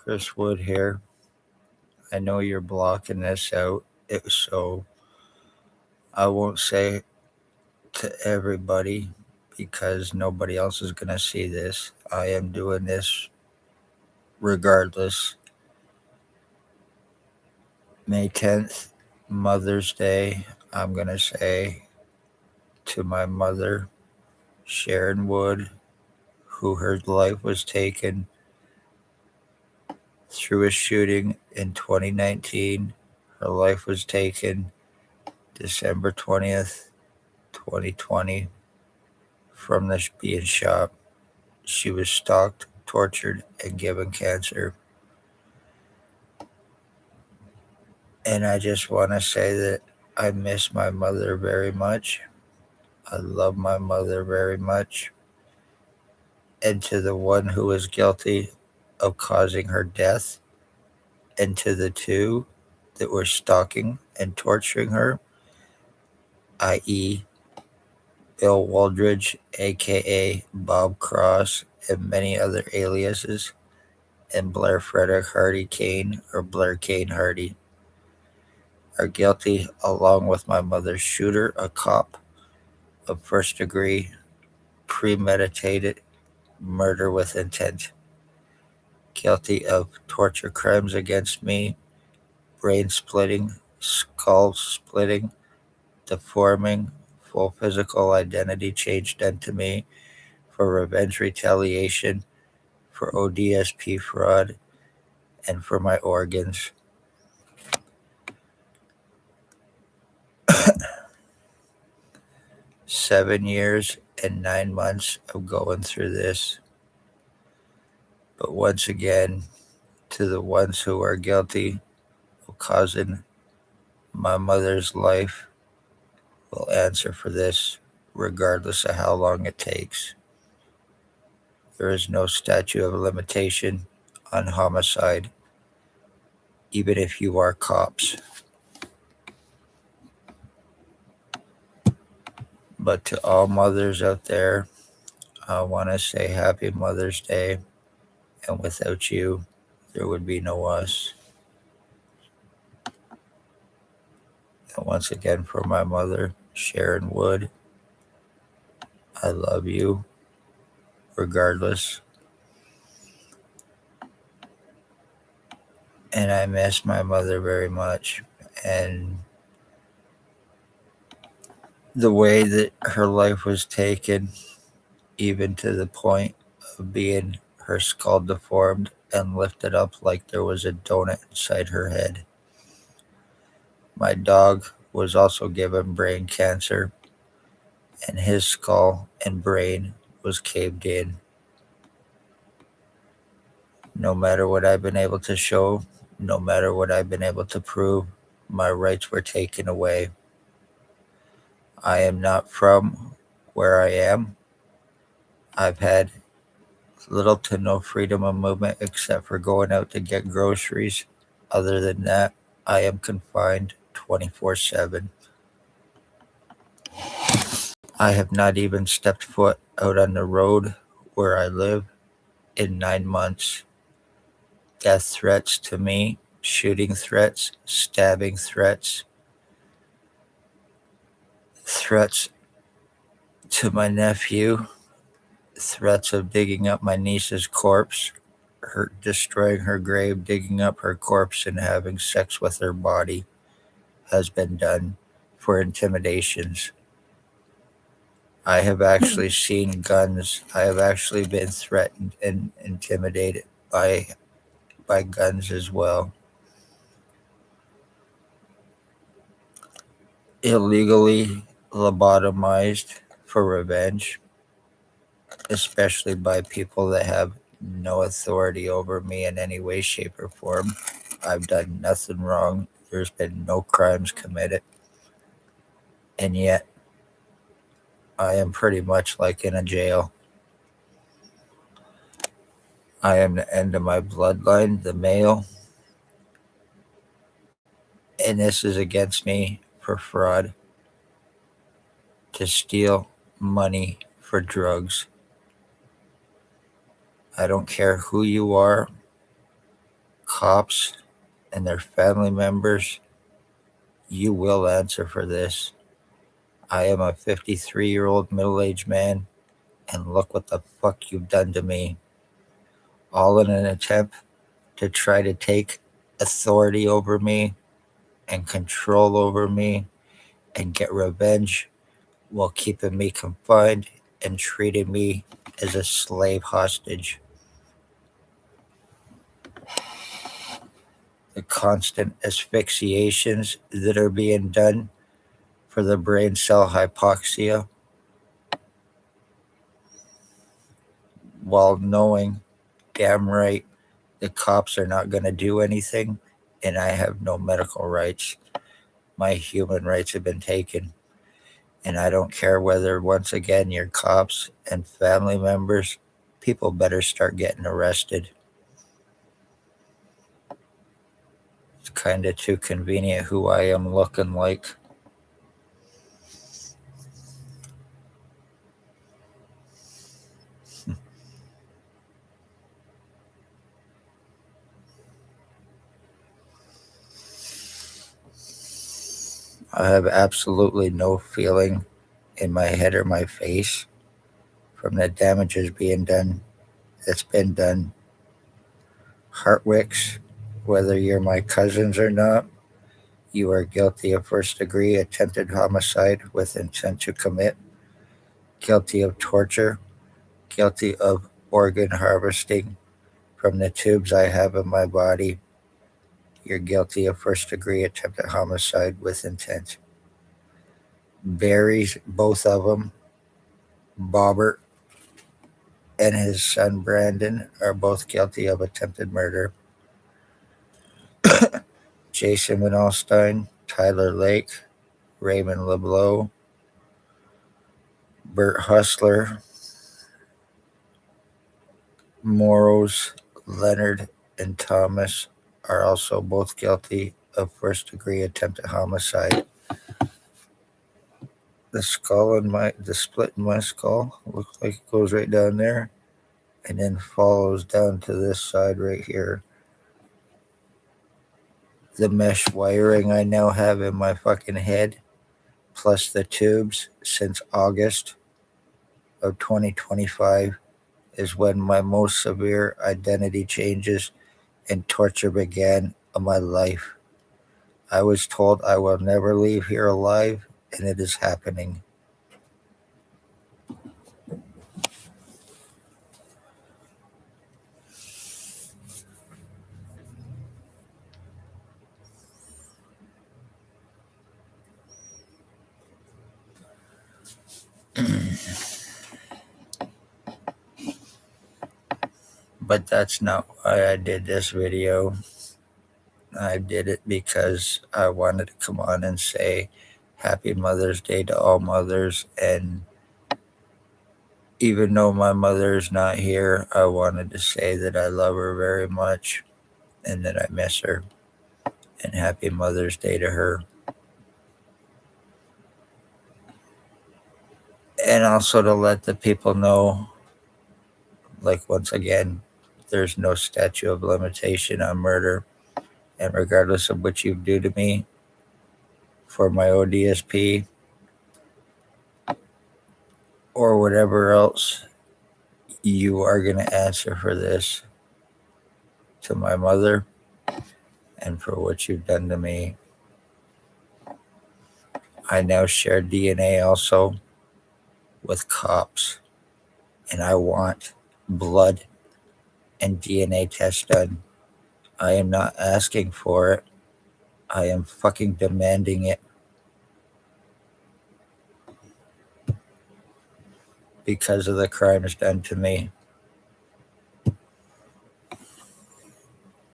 Chris Wood here. I know you're blocking this out, so I won't say to everybody because nobody else is going to see this. I am doing this regardless. May 10th, Mother's Day, I'm going to say to my mother, Sharon Wood, who her life was taken through a shooting in 2019. Her life was taken December 20th, 2020, from the being shot. She was stalked, tortured, and given cancer. And I just want to say that I miss my mother very much. I love my mother very much. And to the one who was guilty of causing her death, and to the two that were stalking and torturing her, i.e., Bill Waldridge, aka Bob Cross, and many other aliases, and Blair Frederick Hardy Kane, or Blair Kane Hardy, are guilty, along with my mother's shooter, a cop, of first degree, premeditated murder with intent, guilty of torture crimes against me, brain splitting, skull splitting, deforming, full physical identity change done to me, for revenge retaliation, for ODSP fraud, and for my organs. 7 years and 9 months of going through this. But once again, to the ones who are guilty of causing my mother's life, will answer for this, regardless of how long it takes. There is no statute of limitation on homicide, even if you are cops. But to all mothers out there, I want to say Happy Mother's Day. And without you, there would be no us. And once again, for my mother, Sharon Wood, I love you regardless. And I miss my mother very much. And the way that her life was taken, even to the point of being her skull deformed and lifted up like there was a donut inside her head. My dog was also given brain cancer, and his skull and brain was caved in. No matter what I've been able to show, no matter what I've been able to prove, my rights were taken away. I am not from where I am. I've had little to no freedom of movement except for going out to get groceries. Other than that, I am confined 24/7. I have not even stepped foot out on the road where I live in 9 months. Death threats to me, shooting threats, stabbing threats, threats to my nephew, threats of digging up my niece's corpse, her destroying her grave, digging up her corpse, and having sex with her body has been done for intimidations. I have actually seen guns. I have actually been threatened and intimidated by guns as well. Illegally lobotomized for revenge, especially by people that have no authority over me in any way, shape, or form. I've done nothing wrong. There's been no crimes committed. And yet, I am pretty much like in a jail. I am the end of my bloodline, the male, and this is against me for fraud, to steal money for drugs. I don't care who you are. cops and their family members, you will answer for this. I am a 53-year-old middle-aged man, and look what the fuck you've done to me. All in an attempt to try to take authority over me and control over me and get revenge while keeping me confined and treating me as a slave hostage. The constant asphyxiations that are being done for the brain cell hypoxia, while knowing damn right the cops are not going to do anything and I have no medical rights. My human rights have been taken. And I don't care whether, once again, you're cops and family members, people better start getting arrested. It's kind of too convenient who I am looking like. I have absolutely no feeling in my head or my face from the damages being done that's been done. Hartwicks, whether you're my cousins or not, you are guilty of first degree attempted homicide with intent to commit, guilty of torture, guilty of organ harvesting from the tubes I have in my body. You're guilty of first degree attempted homicide with intent. Barry's, both of them, Bobbert and his son Brandon, are both guilty of attempted murder. Jason Van Alstyne, Tyler Lake, Raymond LeBlanc, Bert Hustler, Morrows, Leonard, and Thomas are also both guilty of first degree attempted homicide. The split in my skull looks like it goes right down there and then follows down to this side right here. The mesh wiring I now have in my fucking head, plus the tubes since August of 2025, is when my most severe identity changes and torture began of my life. I was told I will never leave here alive, and it is happening. But that's not why I did this video. I did it because I wanted to come on and say Happy Mother's Day to all mothers. And even though my mother is not here, I wanted to say that I love her very much and that I miss her. And Happy Mother's Day to her. And also to let the people know, like, once again, there's no statute of limitation on murder. And regardless of what you do to me for my ODSP or whatever else, you are going to answer for this to my mother and for what you've done to me. I now share DNA also with cops, and I want blood and DNA tests done. I am not asking for it. I am fucking demanding it. Because of the crimes done to me.